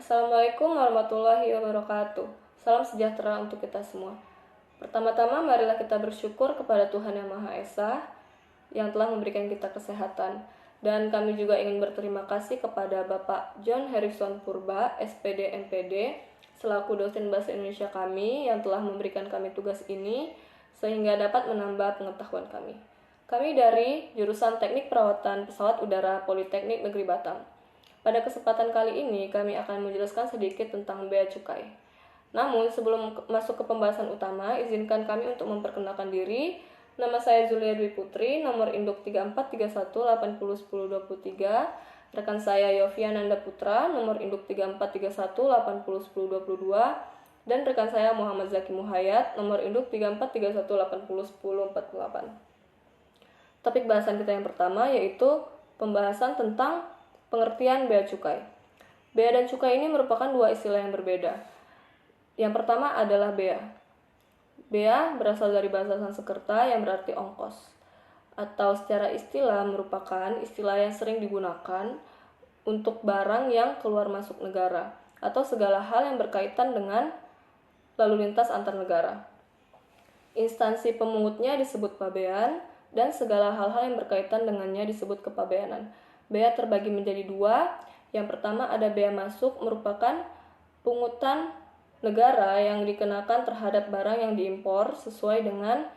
Assalamualaikum warahmatullahi wabarakatuh. Salam sejahtera untuk kita semua. Pertama-tama marilah kita bersyukur kepada Tuhan Yang Maha Esa yang telah memberikan kita kesehatan. Dan kami juga ingin berterima kasih kepada Bapak John Harrison Purba, SPD MPD, selaku dosen bahasa Indonesia kami yang telah memberikan kami tugas ini sehingga dapat menambah pengetahuan kami. Kami dari jurusan Teknik Perawatan Pesawat Udara Politeknik Negeri Batam. Pada kesempatan kali ini kami akan menjelaskan sedikit tentang bea cukai. Namun sebelum masuk ke pembahasan utama, izinkan kami untuk memperkenalkan diri. Nama saya Zulia Dwi Putri, nomor induk 3431801023. Rekan saya Yovia Nanda Putra, nomor induk 3431801022. Dan rekan saya Muhammad Zaki Muhayyad, nomor induk 3431801048. Topik bahasan kita yang pertama yaitu pembahasan tentang pengertian bea cukai. Bea dan cukai ini merupakan dua istilah yang berbeda. Yang pertama adalah bea. Bea berasal dari bahasa Sanskerta yang berarti ongkos, atau secara istilah merupakan istilah yang sering digunakan untuk barang yang keluar masuk negara atau segala hal yang berkaitan dengan lalu lintas antar negara. Instansi pemungutnya disebut pabean dan segala hal-hal yang berkaitan dengannya disebut kepabeanan. Bea terbagi menjadi dua. Yang pertama ada bea masuk, merupakan pungutan negara yang dikenakan terhadap barang yang diimpor sesuai dengan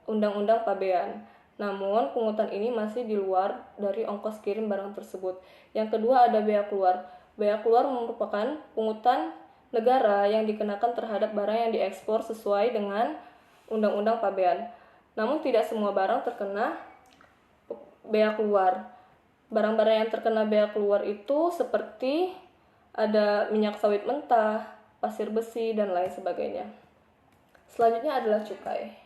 Undang-Undang Pabean. Namun, pungutan ini masih di luar dari ongkos kirim barang tersebut. Yang kedua ada bea keluar. Bea keluar merupakan pungutan negara yang dikenakan terhadap barang yang diekspor sesuai dengan Undang-Undang Pabean. Namun, tidak semua barang terkena bea keluar. Barang-barang yang terkena bea keluar itu seperti ada minyak sawit mentah, pasir besi, dan lain sebagainya. Selanjutnya adalah cukai.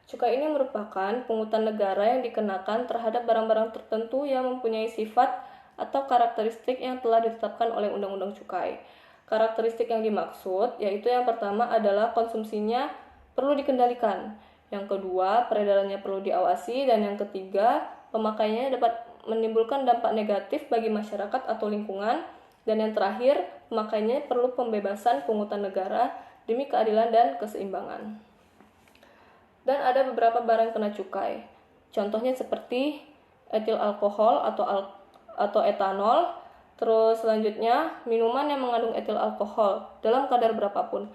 Cukai ini merupakan pungutan negara yang dikenakan terhadap barang-barang tertentu yang mempunyai sifat atau karakteristik yang telah ditetapkan oleh Undang-Undang Cukai. Karakteristik yang dimaksud yaitu yang pertama adalah konsumsinya perlu dikendalikan, yang kedua peredarannya perlu diawasi, dan yang ketiga pemakaiannya dapat menimbulkan dampak negatif bagi masyarakat atau lingkungan, dan yang terakhir pemakaiannya perlu pembebasan pungutan negara demi keadilan dan keseimbangan. Dan ada beberapa barang kena cukai. Contohnya seperti etil alkohol atau etanol. Terus selanjutnya minuman yang mengandung etil alkohol dalam kadar berapapun.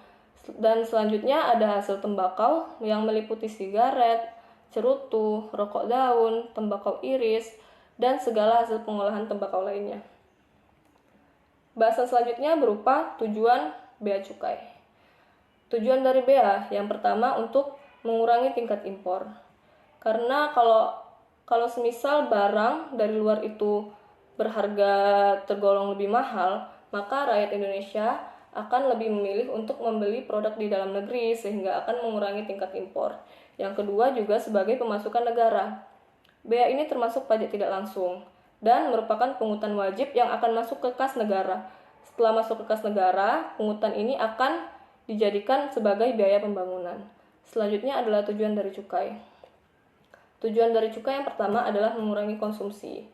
Dan selanjutnya ada hasil tembakau yang meliputi sigaret, cerutu, rokok daun, tembakau iris, dan segala hasil pengolahan tembakau lainnya. Bahasan selanjutnya berupa tujuan bea cukai. Tujuan dari bea yang pertama untuk mengurangi tingkat impor. Karena kalau semisal barang dari luar itu berharga tergolong lebih mahal, maka rakyat Indonesia akan lebih memilih untuk membeli produk di dalam negeri sehingga akan mengurangi tingkat impor. Yang kedua juga sebagai pemasukan negara. Bea ini termasuk pajak tidak langsung dan merupakan pungutan wajib yang akan masuk ke kas negara. Setelah masuk ke kas negara, pungutan ini akan dijadikan sebagai biaya pembangunan. Selanjutnya adalah tujuan dari cukai. Tujuan dari cukai yang pertama adalah mengurangi konsumsi.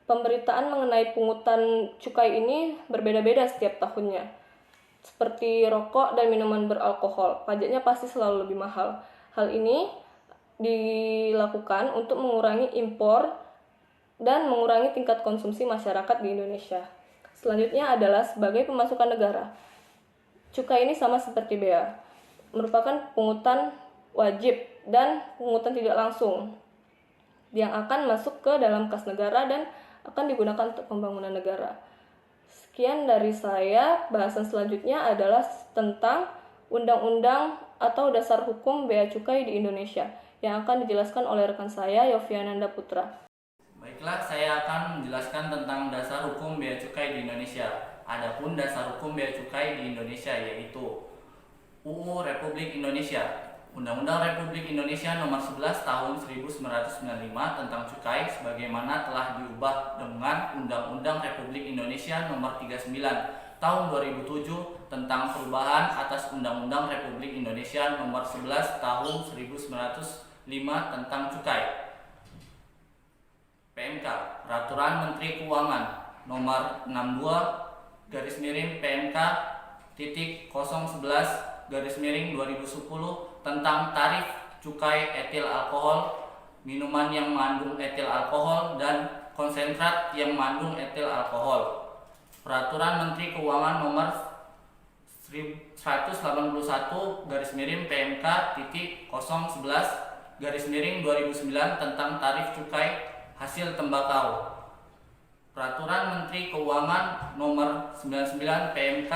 Pemberitaan mengenai pungutan cukai ini berbeda-beda setiap tahunnya. Seperti rokok dan minuman beralkohol, pajaknya pasti selalu lebih mahal. Hal ini dilakukan untuk mengurangi impor dan mengurangi tingkat konsumsi masyarakat di Indonesia. Selanjutnya adalah sebagai pemasukan negara. Cukai ini sama seperti bea, merupakan pungutan wajib dan pungutan tidak langsung yang akan masuk ke dalam kas negara dan akan digunakan untuk pembangunan negara. Sekian dari saya. Bahasan selanjutnya adalah tentang undang-undang atau dasar hukum bea cukai di Indonesia yang akan dijelaskan oleh rekan saya Yovia Nanda Putra. Baiklah, saya akan menjelaskan tentang dasar hukum bea cukai di Indonesia. Adapun dasar hukum bea cukai di Indonesia yaitu UU Republik Indonesia, Undang-Undang Republik Indonesia Nomor 11 Tahun 1995 tentang cukai sebagaimana telah diubah dengan Undang-Undang Republik Indonesia Nomor 39 Tahun 2007 tentang perubahan atas Undang-Undang Republik Indonesia Nomor 11 Tahun 1905 tentang cukai. PMK, Peraturan Menteri Keuangan Nomor 62 PMK titik 011 2010 tentang tarif cukai etil alkohol, minuman yang mengandung etil alkohol dan konsentrat yang mengandung etil alkohol. Peraturan Menteri Keuangan nomor 181 PMK titik 011 2009 tentang tarif cukai hasil tembakau. Peraturan Menteri Keuangan nomor 99 PMK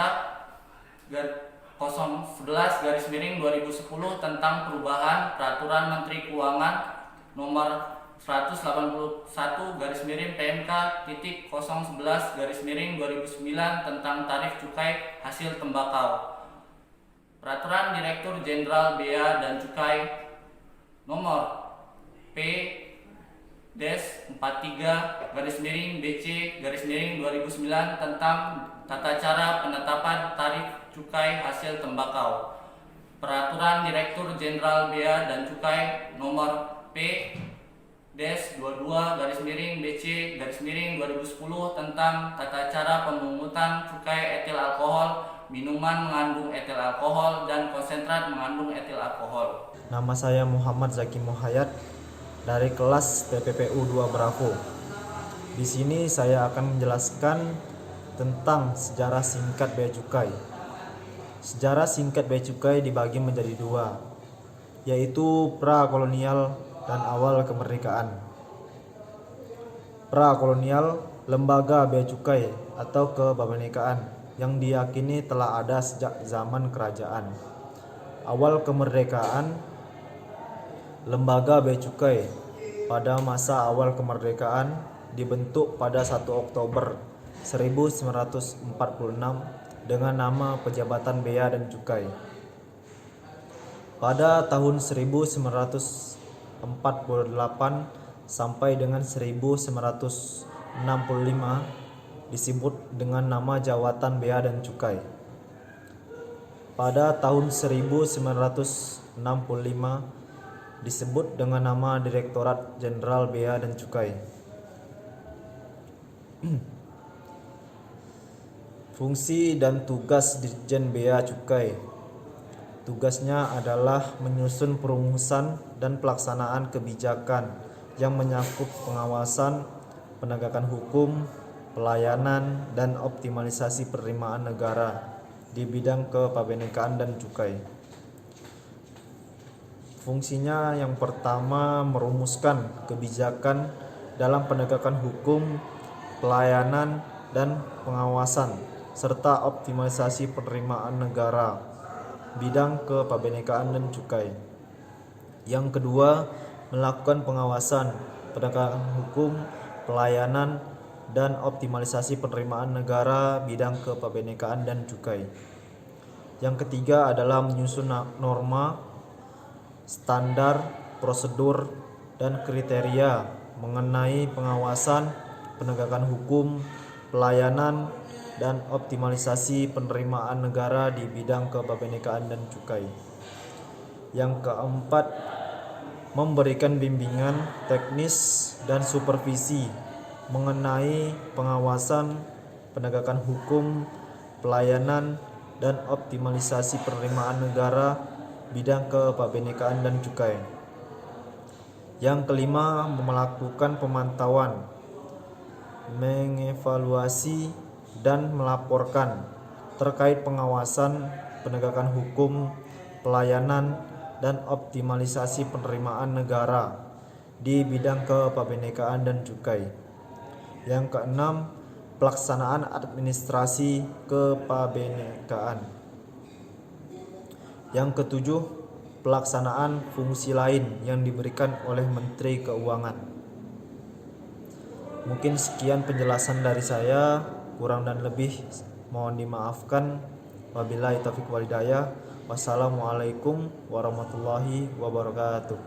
011 tentang perubahan Peraturan Menteri Keuangan nomor 181 PMK titik 011 2009 tentang tarif cukai hasil tembakau. Peraturan Direktur Jenderal Bea dan Cukai nomor P-43-BC-2009 tentang tata cara penetapan tarif cukai hasil tembakau. Peraturan Direktur Jenderal Bea dan Cukai nomor P-22-BC-2010 tentang tata cara pemungutan cukai etil alkohol, minuman mengandung etil alkohol dan konsentrat mengandung etil alkohol. Nama saya Muhammad Zaki Muhayyad dari kelas TPPU 2 Bravo. Di sini saya akan menjelaskan tentang sejarah singkat bea cukai. Sejarah singkat bea cukai dibagi menjadi dua, yaitu pra-kolonial dan awal kemerdekaan. Pra-kolonial, lembaga bea cukai atau kebabenekaan yang diyakini telah ada sejak zaman kerajaan. Awal kemerdekaan, lembaga bea cukai pada masa awal kemerdekaan dibentuk pada 1 Oktober 1946 dengan nama Pejabatan Bea dan Cukai. Pada tahun 1948 sampai dengan 1965 disebut dengan nama Jawatan Bea dan Cukai. Pada tahun 1965 disebut dengan nama Direktorat Jenderal Bea dan Cukai. Fungsi dan tugas Ditjen Bea Cukai. Tugasnya adalah menyusun perumusan dan pelaksanaan kebijakan yang menyangkut pengawasan, penegakan hukum, pelayanan, dan optimalisasi penerimaan negara di bidang kepabenekaan dan cukai. Fungsinya yang pertama merumuskan kebijakan dalam penegakan hukum, pelayanan, dan pengawasan, serta optimalisasi penerimaan negara bidang kepabenekaan dan cukai. Yang kedua, melakukan pengawasan, penegakan hukum, pelayanan, dan optimalisasi penerimaan negara bidang kepabenekaan dan cukai. Yang ketiga adalah menyusun norma, standar, prosedur, dan kriteria mengenai pengawasan, penegakan hukum, pelayanan, dan optimalisasi penerimaan negara di bidang kepabenekaan dan cukai. Yang keempat, memberikan bimbingan teknis dan supervisi mengenai pengawasan, penegakan hukum, pelayanan, dan optimalisasi penerimaan negara bidang kepabenekaan dan cukai. Yang kelima, melakukan pemantauan, mengevaluasi, dan melaporkan terkait pengawasan, penegakan hukum, pelayanan, dan optimalisasi penerimaan negara di bidang kepabenekaan dan cukai. Yang keenam, pelaksanaan administrasi kepabenekaan. Yang ketujuh, pelaksanaan fungsi lain yang diberikan oleh Menteri Keuangan. Mungkin sekian penjelasan dari saya, kurang dan lebih mohon dimaafkan. Wabillahi taufiq wal hidayah. Wassalamualaikum warahmatullahi wabarakatuh.